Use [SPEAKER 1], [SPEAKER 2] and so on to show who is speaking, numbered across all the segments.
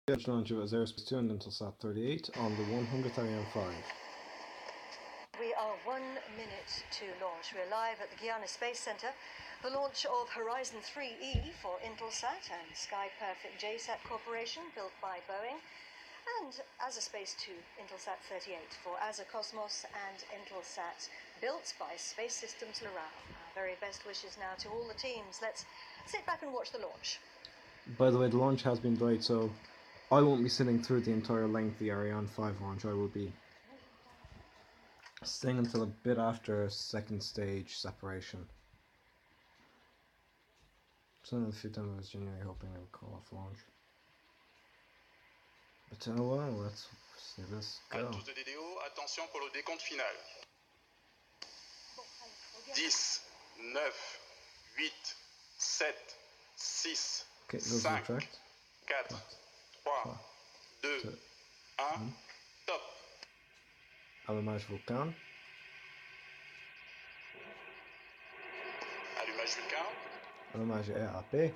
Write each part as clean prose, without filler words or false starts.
[SPEAKER 1] launch of Aerospace 2 and Intelsat 38 on the 100th Ariane 5.
[SPEAKER 2] We are 1 minute to launch. We're live at the Guiana Space Center. The launch of Horizon 3E for Intelsat and Sky Perfect JSAT Corporation, built by Boeing, and Azaspace 2, Intelsat 38 for Azakosmos and Intelsat, built by Space Systems Loral. Our very best wishes now to all the teams. Let's sit back and watch the launch.
[SPEAKER 1] By the way, the launch has been delayed, so I won't be sitting through the entire length of the Ariane 5 launch. I will be staying until a bit after second stage separation. So in a few times I was genuinely hoping they would call off launch. But well, let's see this go.
[SPEAKER 3] À tous de DDO, attention pour le décompte final. 10, 9, 8, 7, 6,
[SPEAKER 1] Okay, those
[SPEAKER 3] 5,
[SPEAKER 1] are tracked.
[SPEAKER 3] 4, 3, 2, 1, top.
[SPEAKER 1] Allumage Vulcan.
[SPEAKER 3] Allumage Vulcan.
[SPEAKER 1] Allumage EAP.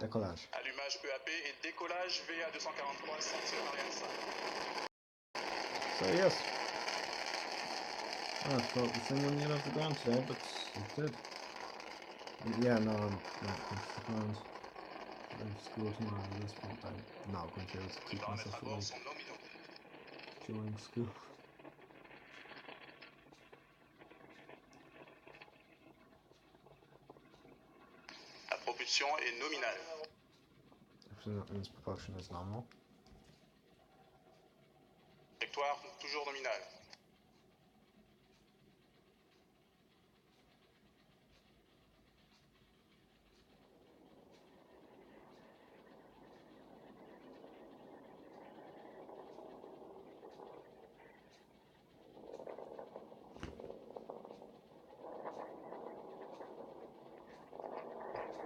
[SPEAKER 1] Décollage.
[SPEAKER 3] Allumage EAP et décollage VA 243 ceinture Ariane 5.
[SPEAKER 1] So yes. I thought the thing wouldn't get off the ground today, but it did. Yeah, no, I'm off the ground. I'm school tomorrow at this point. I'm not going to be able to keep myself awake during school.
[SPEAKER 3] La propulsion est nominale.
[SPEAKER 1] So that means propulsion is nominal.
[SPEAKER 3] Trajectoire toujours nominale.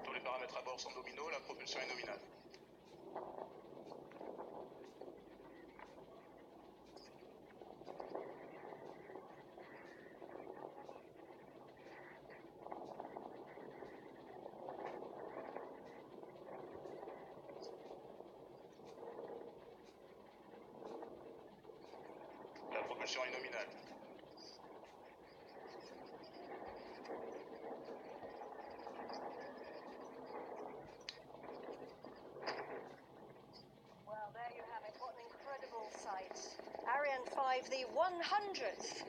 [SPEAKER 3] Tous les paramètres à bord sont nominaux, la propulsion est nominale. La propulsion est nominale.
[SPEAKER 2] Well, there you have it. What an incredible sight. Ariane 5, the 100th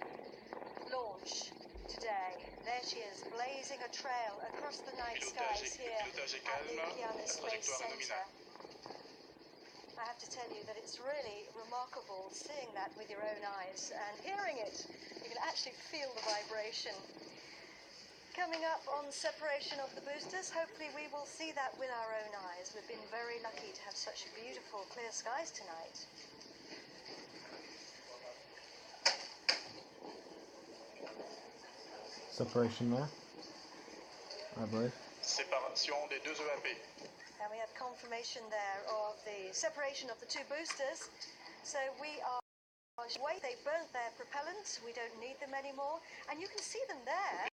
[SPEAKER 2] launch today. There she is, blazing a trail across the night skies here at the Guiana Space Center. I have to tell you that it's really remarkable seeing that with your own eyes and hearing it. You can actually feel the vibration. Coming up on separation of the boosters, hopefully we will see that with our own eyes. We've been very lucky to have such beautiful clear skies tonight.
[SPEAKER 1] Separation there, I believe.
[SPEAKER 3] Séparation des deux EAP.
[SPEAKER 2] And we have confirmation there of the separation of the two boosters. So we are away. They burnt their propellant. We don't need them anymore. And you can see them there.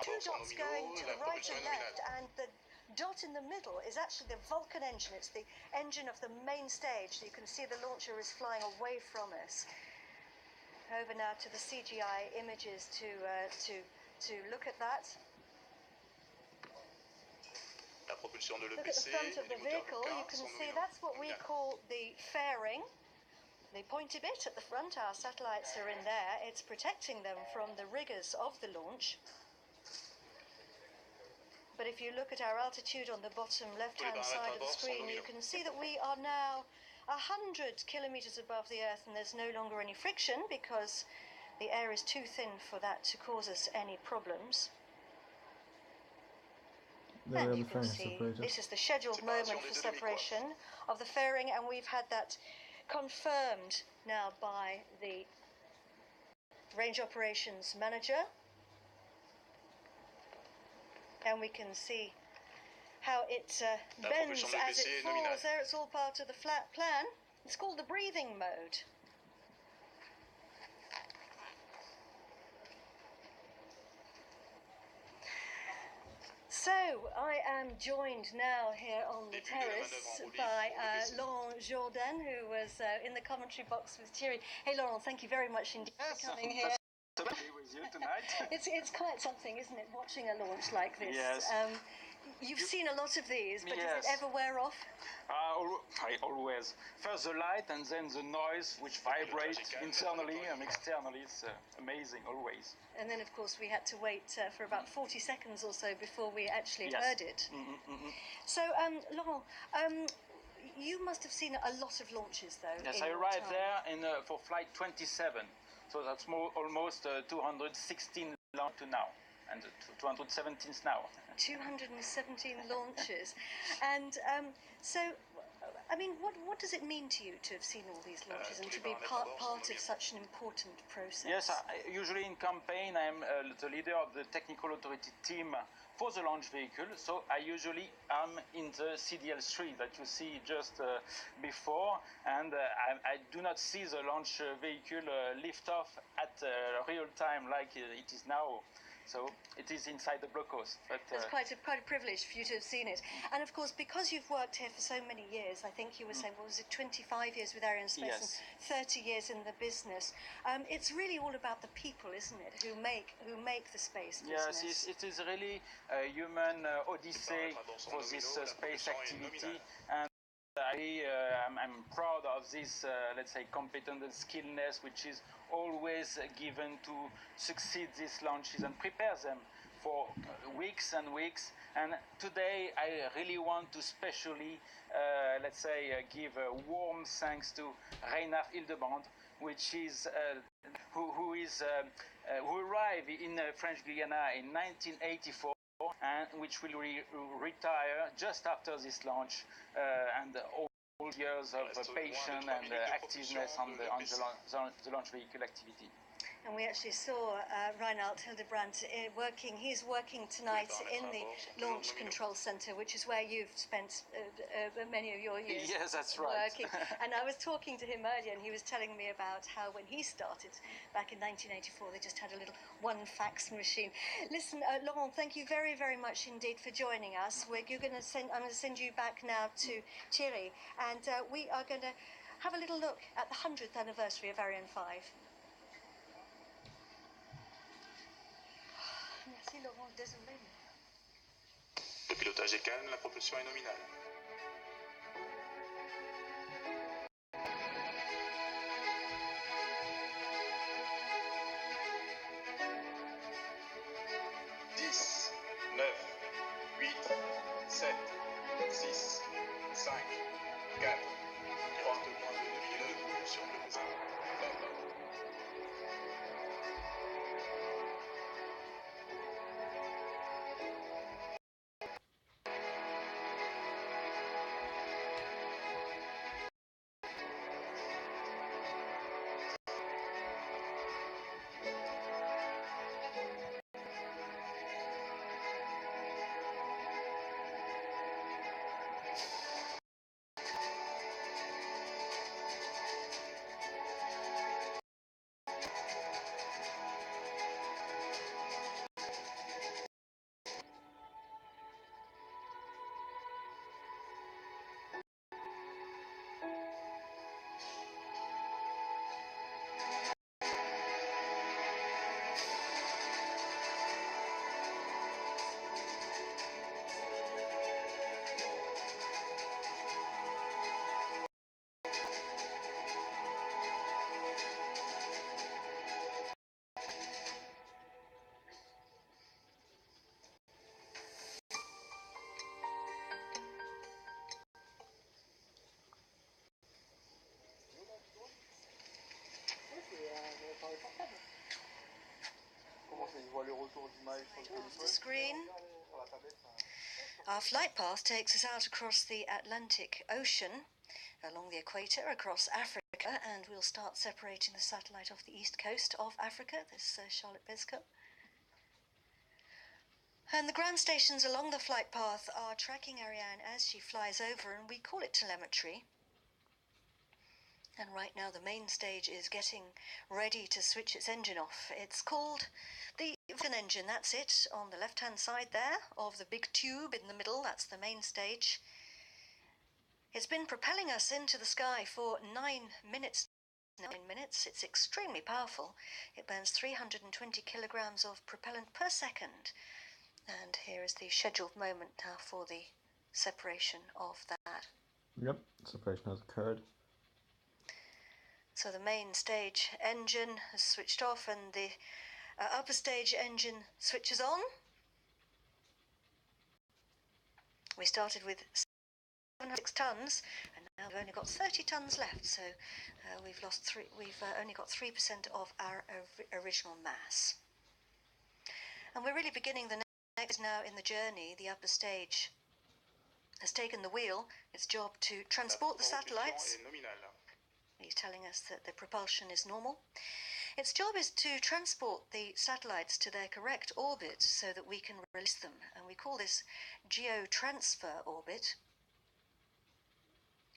[SPEAKER 2] Two dots going to the right and left, and the dot in the middle is actually the Vulcan engine. It's the engine of the main stage. You can see the launcher is flying away from us. Over now to the CGI images to look at that.
[SPEAKER 3] La propulsion de
[SPEAKER 2] Look at the
[SPEAKER 3] l'EPC
[SPEAKER 2] front of
[SPEAKER 3] et
[SPEAKER 2] the
[SPEAKER 3] les moteurs
[SPEAKER 2] vehicle. You
[SPEAKER 3] Vulcain
[SPEAKER 2] can
[SPEAKER 3] sont
[SPEAKER 2] see
[SPEAKER 3] nominaux.
[SPEAKER 2] that's what we call the fairing. The pointy bit at the front, our satellites are in there. It's protecting them from the rigors of the launch. But if you look at our altitude on the bottom left-hand side of the screen, you can see that we are now 100 kilometers above the Earth, and there's no longer any friction because the air is too thin for that to cause us any problems.
[SPEAKER 1] There
[SPEAKER 2] And
[SPEAKER 1] we
[SPEAKER 2] you
[SPEAKER 1] have the
[SPEAKER 2] can
[SPEAKER 1] fairing
[SPEAKER 2] see
[SPEAKER 1] separated.
[SPEAKER 2] this is the scheduled moment for separation of the fairing, and we've had that confirmed now by the range operations manager. And we can see how it bends as it falls. There, it's all part of the flat plan. It's called the breathing mode. So, I am joined now here on the terrace by Laurent Jourdain, who was in the commentary box with Thierry. Hey, Laurent, thank you very much indeed for coming here.
[SPEAKER 3] To be with you tonight.
[SPEAKER 2] It's quite something, isn't it, watching a launch like this?
[SPEAKER 3] Yes.
[SPEAKER 2] You've seen a lot of these, but
[SPEAKER 3] Yes.
[SPEAKER 2] does it ever wear off?
[SPEAKER 3] Always. First the light and then the noise which vibrates internally and externally. It's amazing, always.
[SPEAKER 2] And then, of course, we had to wait for about 40 seconds or so before we actually
[SPEAKER 3] Yes.
[SPEAKER 2] heard it.
[SPEAKER 3] Mm-hmm.
[SPEAKER 2] So, Laurent, you must have seen a lot of launches, though.
[SPEAKER 3] Yes,
[SPEAKER 2] in
[SPEAKER 3] I
[SPEAKER 2] your
[SPEAKER 3] arrived
[SPEAKER 2] time.
[SPEAKER 3] there for flight 27. So that's almost 216 long to now, and 217 now.
[SPEAKER 2] 217 launches. And so, I mean, what does it mean to you to have seen all these launches and to be part of such an important process?
[SPEAKER 3] Yes, usually in campaign I'm the leader of the technical authority team for the launch vehicle, so I usually am in the CDL3 that you see just before, and I do not see the launch vehicle lift off at real time like it is now. So it is inside the blockhouse. But
[SPEAKER 2] it's quite a privilege for you to have seen it. And of course, because you've worked here for so many years, I think you were saying, what was it, 25 years with Arianespace
[SPEAKER 3] Yes.
[SPEAKER 2] and 30 years in the business. It's really all about the people, isn't it, who make the space business.
[SPEAKER 3] Yes, it is really a human odyssey for this space activity, and I'm proud of this, let's say, competence and skillness, which is always given to succeed these launches and prepare them for weeks and weeks. And today I really want to specially, let's say, give a warm thanks to Reinhard Hildebrand, which is who arrived in French Guiana in 1984. And which will retire just after this launch, and all years of patience and activeness on the launch vehicle activity.
[SPEAKER 2] And we actually saw Reinhard Hildebrand working. He's working tonight in the Launch Control Center, which is where you've spent many of your years.
[SPEAKER 3] Yes, that's right.
[SPEAKER 2] Working. And I was talking to him earlier, and he was telling me about how when he started back in 1984, they just had a little one fax machine. Listen, Laurent, thank you very, very much indeed for joining us. I'm going to send you back now to Thierry, and we are going to have a little look at the 100th anniversary of Ariane 5. Merci Laurent, désolé.
[SPEAKER 4] Le pilotage est calme, la propulsion est nominale. Dix, 9, 8, 7, 6, 5, 4, 3, 2 de propulsion de départ.
[SPEAKER 2] Off the screen. Our flight path takes us out across the Atlantic Ocean, along the equator, across Africa, and we'll start separating the satellite off the east coast of Africa, this Charlotte Biscup. And the ground stations along the flight path are tracking Ariane as she flies over, and we call it telemetry. And right now the main stage is getting ready to switch its engine off. It's called the Vulcan engine, that's it, on the left-hand side there of the big tube in the middle, that's the main stage. It's been propelling us into the sky for 9 minutes. 9 minutes. It's extremely powerful. It burns 320 kilograms of propellant per second. And here is the scheduled moment now for the separation of that.
[SPEAKER 1] Yep, separation has occurred.
[SPEAKER 2] So the main stage engine has switched off and the upper stage engine switches on. We started with 706 tons and now we've only got 30 tons left, so we've only got 3% of our original mass. And we're really beginning the next now in the journey. The upper stage has taken the wheel, its job to transport the satellites. He's telling us that the propulsion is normal. Its job is to transport the satellites to their correct orbit so that we can release them, and we call this geotransfer orbit.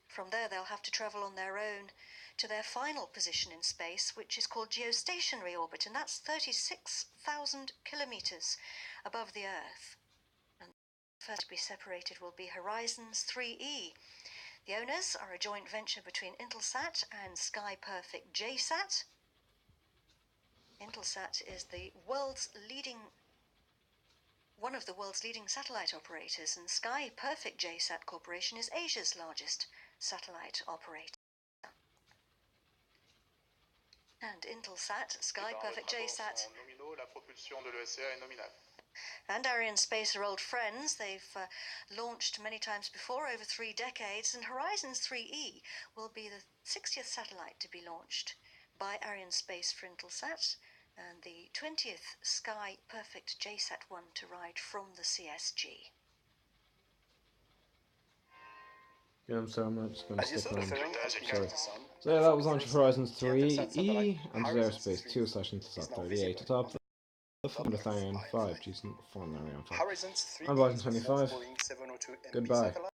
[SPEAKER 2] From there they'll have to travel on their own to their final position in space, which is called geostationary orbit, and that's 36,000 kilometers above the Earth. And the first to be separated will be Horizons 3E. The owners are a joint venture between Intelsat and Sky Perfect JSAT. Intelsat is one of the world's leading satellite operators, and Sky Perfect JSAT Corporation is Asia's largest satellite operator. And Intelsat, Sky Perfect JSAT, and Arianespace are old friends. They've launched many times before, over 3 decades, and Horizons 3E will be the 60th satellite to be launched by Arianespace for Intelsat, and the 20th Sky Perfect JSAT-1 to ride from the CSG.
[SPEAKER 1] Yeah, I'm sorry, I'm just going to skip around.
[SPEAKER 4] Sorry.
[SPEAKER 1] So yeah, that was launch of Horizons 3E and Airspace 2/Intelsat 38 atop the phone with Ariane 5, decent fun Ariane 5.
[SPEAKER 5] Horizons 3
[SPEAKER 1] I'm Barton 25.
[SPEAKER 5] Boeing 702 NP
[SPEAKER 1] Goodbye.
[SPEAKER 5] satellite.